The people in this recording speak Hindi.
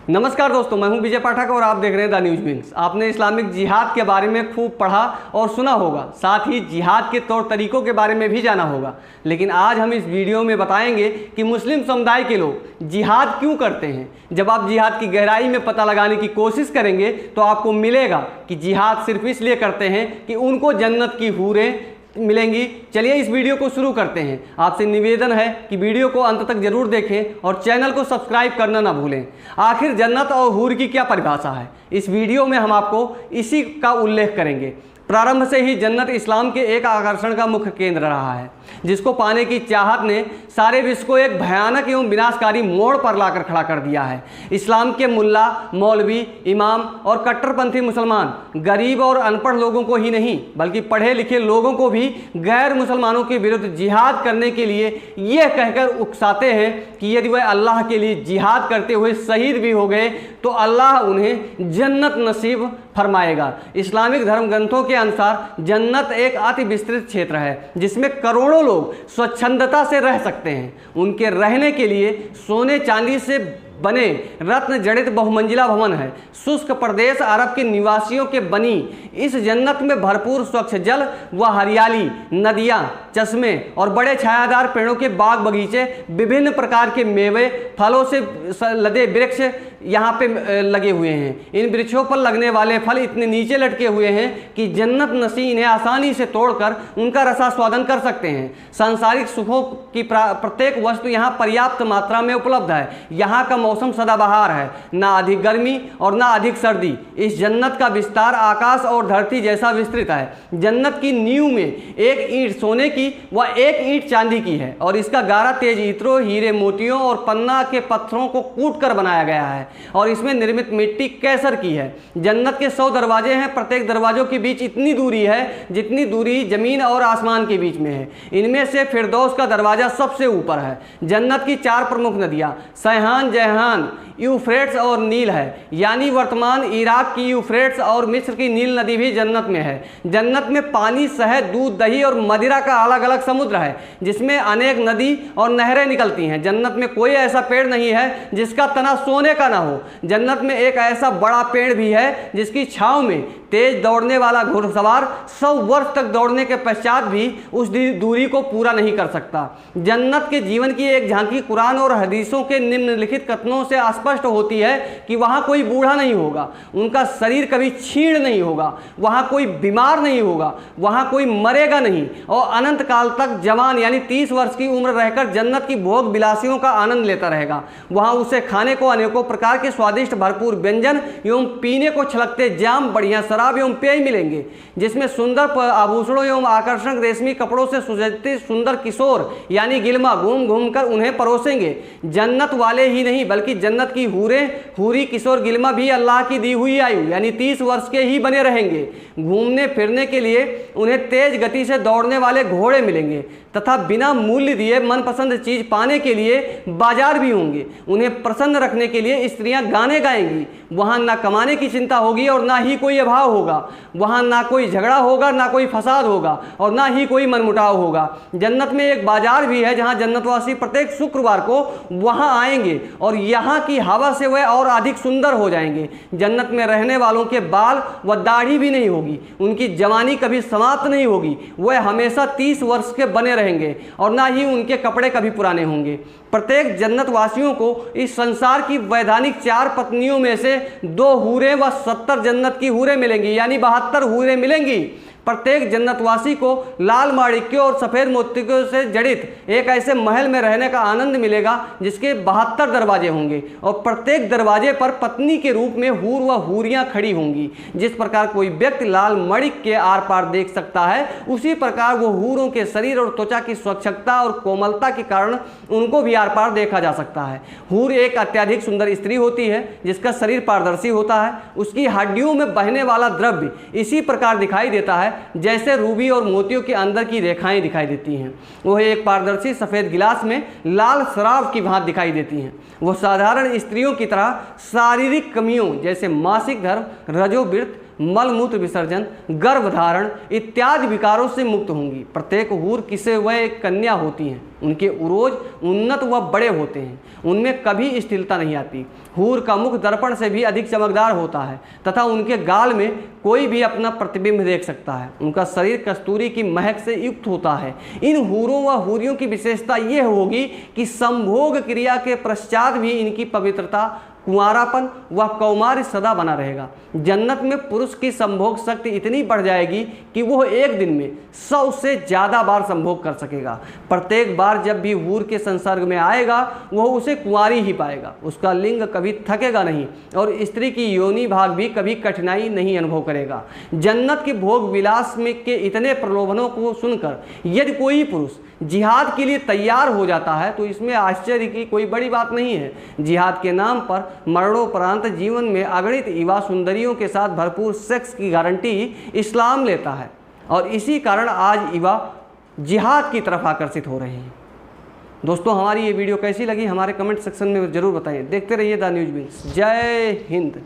नमस्कार दोस्तों, मैं हूं विजय पाठक और आप देख रहे हैं द न्यूज विंग्स। आपने इस्लामिक जिहाद के बारे में खूब पढ़ा और सुना होगा, साथ ही जिहाद के तौर तरीकों के बारे में भी जाना होगा। लेकिन आज हम इस वीडियो में बताएंगे कि मुस्लिम समुदाय के लोग जिहाद क्यों करते हैं। जब आप जिहाद की गहराई में पता लगाने की कोशिश करेंगे तो आपको मिलेगा कि जिहाद सिर्फ इसलिए करते हैं कि उनको जन्नत की हूरें मिलेंगी। चलिए इस वीडियो को शुरू करते हैं। आपसे निवेदन है कि वीडियो को अंत तक जरूर देखें और चैनल को सब्सक्राइब करना ना भूलें। आखिर जन्नत और हूर की क्या परिभाषा है, इस वीडियो में हम आपको इसी का उल्लेख करेंगे। प्रारंभ से ही जन्नत इस्लाम के एक आकर्षण का मुख्य केंद्र रहा है, जिसको पाने की चाहत ने सारे विश्व को एक भयानक एवं विनाशकारी मोड़ पर लाकर खड़ा कर दिया है। इस्लाम के मुल्ला, मौलवी, इमाम और कट्टरपंथी मुसलमान गरीब और अनपढ़ लोगों को ही नहीं बल्कि पढ़े लिखे लोगों को भी गैर मुसलमानों के विरुद्ध जिहाद करने के लिए यह कहकर उकसाते हैं कि यदि वह अल्लाह के लिए जिहाद करते हुए शहीद भी हो गए तो अल्लाह उन्हें जन्नत नसीब फरमाएगा। इस्लामिक धर्म ग्रंथों के अनुसार जन्नत एक अति विस्तृत क्षेत्र है जिसमें करोड़ों लोग स्वच्छंदता से रह सकते हैं। उनके रहने के लिए सोने चांदी से बने रत्न जड़ित बहुमंजिला भवन है। शुष्क प्रदेश अरब के निवासियों के बनी इस जन्नत में भरपूर स्वच्छ जल व हरियाली, नदियाँ, चश्मे और बड़े छायादार पेड़ों के बाग बगीचे, विभिन्न प्रकार के मेवे, फलों से लदे वृक्ष यहाँ पे लगे हुए हैं। इन वृक्षों पर लगने वाले फल इतने नीचे लटके हुए हैं कि जन्नत नसी इन्हें आसानी से तोड़कर उनका रसास्वादन कर सकते हैं। सांसारिक सुखों की प्रत्येक वस्तु यहाँ पर्याप्त मात्रा में उपलब्ध है। यहाँ का मौसम सदाबहार है, ना अधिक गर्मी और ना अधिक सर्दी। इस जन्नत का विस्तार आकाश और धरती जैसा विस्तृत है। जन्नत की नींव में एक ईंट सोने की व एक ईंट चांदी की है और इसका गारा तेज इत्रों, हीरे, मोतियों और पन्ना के पत्थरों को कूट कर बनाया गया है और इसमें निर्मित मिट्टी कैसर की है। जन्नत के 100 दरवाजे हैं। प्रत्येक दरवाजों के बीच इतनी दूरी है जितनी दूरी जमीन और आसमान के बीच में है। इनमें से फिरदौस का दरवाजा सबसे ऊपर है। जन्नत की 4 प्रमुख नदियां सैहान, जैहान, यूफ्रेट्स और नील है। यानी वर्तमान इराक की यूफ्रेट्स और मिस्र की नील नदी भी जन्नत में है। जन्नत में पानी, शहद, दूध, दही और मदिरा का अलग अलग समुद्र है जिसमें अनेक नदी और नहरें निकलती हैं। जन्नत में कोई ऐसा पेड़ नहीं है जिसका तना सोने का ना हो। जन्नत में एक ऐसा बड़ा पेड़ भी है जिसकी छांव में तेज दौड़ने वाला घुड़सवार 100 वर्ष तक दौड़ने के पश्चात भी उस दूरी को पूरा नहीं कर सकता। जन्नत के जीवन की एक झांकी कुरान और हदीसों के निम्नलिखित कथनों से स्पष्ट होती है कि वहाँ कोई बूढ़ा नहीं होगा, उनका शरीर कभी क्षीण नहीं होगा, वहाँ कोई बीमार नहीं होगा, वहाँ कोई मरेगा नहीं और अनंत काल तक जवान यानी 30 वर्ष की उम्र रहकर जन्नत की भोग विलासियों का आनंद लेता रहेगा। वहाँ उसे खाने को अनेकों प्रकार के स्वादिष्ट भरपूर व्यंजन एवं पीने को छलकते जाम, बढ़िया शराब एवं पेय मिलेंगे जिसमें सुंदर आभूषणों एवं आकर्षक रेशमी कपड़ों से सुसज्जित सुंदर किशोर यानी गिलमा घूम घूम कर उन्हें परोसेंगे। जन्नत वाले ही नहीं बल्कि जन्नत की हूरी, किशोर, गिलमा भी अल्लाह की दी हुई आयु यानी 30 वर्ष के ही बने रहेंगे। घूमने फिरने के लिए उन्हें तेज गति से दौड़ने वाले घोड़े मिलेंगे तथा बिना मूल्य दिए मनपसंद चीज पाने के लिए बाजार भी होंगे। उन्हें प्रसन्न रखने के लिए स्त्रियां गाने गाएंगी। वहां ना कमाने की चिंता होगी और ना ही कोई अभाव होगा। वहां ना कोई झगड़ा होगा, ना कोई फसाद होगा और ना ही कोई मनमुटाव होगा। जन्नत में एक बाजार भी है जहां जन्नतवासी प्रत्येक शुक्रवार को वहां आएंगे और यहाँ की हवा से वह और अधिक सुंदर हो जाएंगे। जन्नत में रहने वालों के बाल व दाढ़ी भी नहीं होगी। उनकी जवानी कभी समाप्त नहीं होगी। वह हमेशा 30 वर्ष के बने रहेंगे और ना ही उनके कपड़े कभी पुराने होंगे। प्रत्येक जन्नत वासियों को इस संसार की वैधानिक 4 पत्नियों में से 2 हूरें व 70 जन्नत की हूरें मिलेंगी यानी 72 हूरें मिलेंगी। प्रत्येक जन्नतवासी को लाल माणिक्यों और सफ़ेद मोतियों से जड़ित एक ऐसे महल में रहने का आनंद मिलेगा जिसके 72 दरवाजे होंगे और प्रत्येक दरवाजे पर पत्नी के रूप में हूर व हूरियाँ खड़ी होंगी। जिस प्रकार कोई व्यक्ति लाल मणिक के आर पार देख सकता है, उसी प्रकार वो हूरों के शरीर और त्वचा की स्वच्छता और कोमलता के कारण उनको भी आर पार देखा जा सकता है। हूर एक अत्यधिक सुंदर स्त्री होती है जिसका शरीर पारदर्शी होता है। उसकी हड्डियों में बहने वाला द्रव्य इसी प्रकार दिखाई देता है जैसे रूबी और मोतियों के अंदर की रेखाएं दिखाई देती हैं। वह एक पारदर्शी सफ़ेद गिलास में लाल शराब की भांति दिखाई देती हैं। वह साधारण स्त्रियों की तरह शारीरिक कमियों जैसे मासिक धर्म, रजोवृत्त मलमूत्र विसर्जन, गर्भधारण इत्यादि विकारों से मुक्त होंगी। प्रत्येक हूर किसे वह एक कन्या होती हैं। उनके उरोज उन्नत व बड़े होते हैं, उनमें कभी स्थिरता नहीं आती। हूर का मुख दर्पण से भी अधिक चमकदार होता है तथा उनके गाल में कोई भी अपना प्रतिबिंब देख सकता है। उनका शरीर कस्तूरी की महक से युक्त होता है। इन हूरों व हूरियों की विशेषता यह होगी कि संभोग क्रिया के पश्चात भी इनकी पवित्रता, कुंवारापन व कौमार्य सदा बना रहेगा। जन्नत में पुरुष की संभोग शक्ति इतनी बढ़ जाएगी कि वह एक दिन में 100 से ज़्यादा बार संभोग कर सकेगा। प्रत्येक बार जब भी हूर के संसर्ग में आएगा वह उसे कुंवारी ही पाएगा। उसका लिंग कभी थकेगा नहीं और स्त्री की योनि भाग भी कभी कठिनाई नहीं अनुभव करेगा। जन्नत के भोग विलास में के इतने प्रलोभनों को सुनकर यदि कोई पुरुष जिहाद के लिए तैयार हो जाता है तो इसमें आश्चर्य की कोई बड़ी बात नहीं है। जिहाद के नाम पर मरणोपरांत जीवन में अगणित युवा सुंदरियों के साथ भरपूर सेक्स की गारंटी इस्लाम लेता है और इसी कारण आज युवा जिहाद की तरफ आकर्षित हो रहे हैं। दोस्तों, हमारी ये वीडियो कैसी लगी हमारे कमेंट सेक्शन में ज़रूर बताएं। देखते रहिए द न्यूज़ विंग्स। जय हिंद।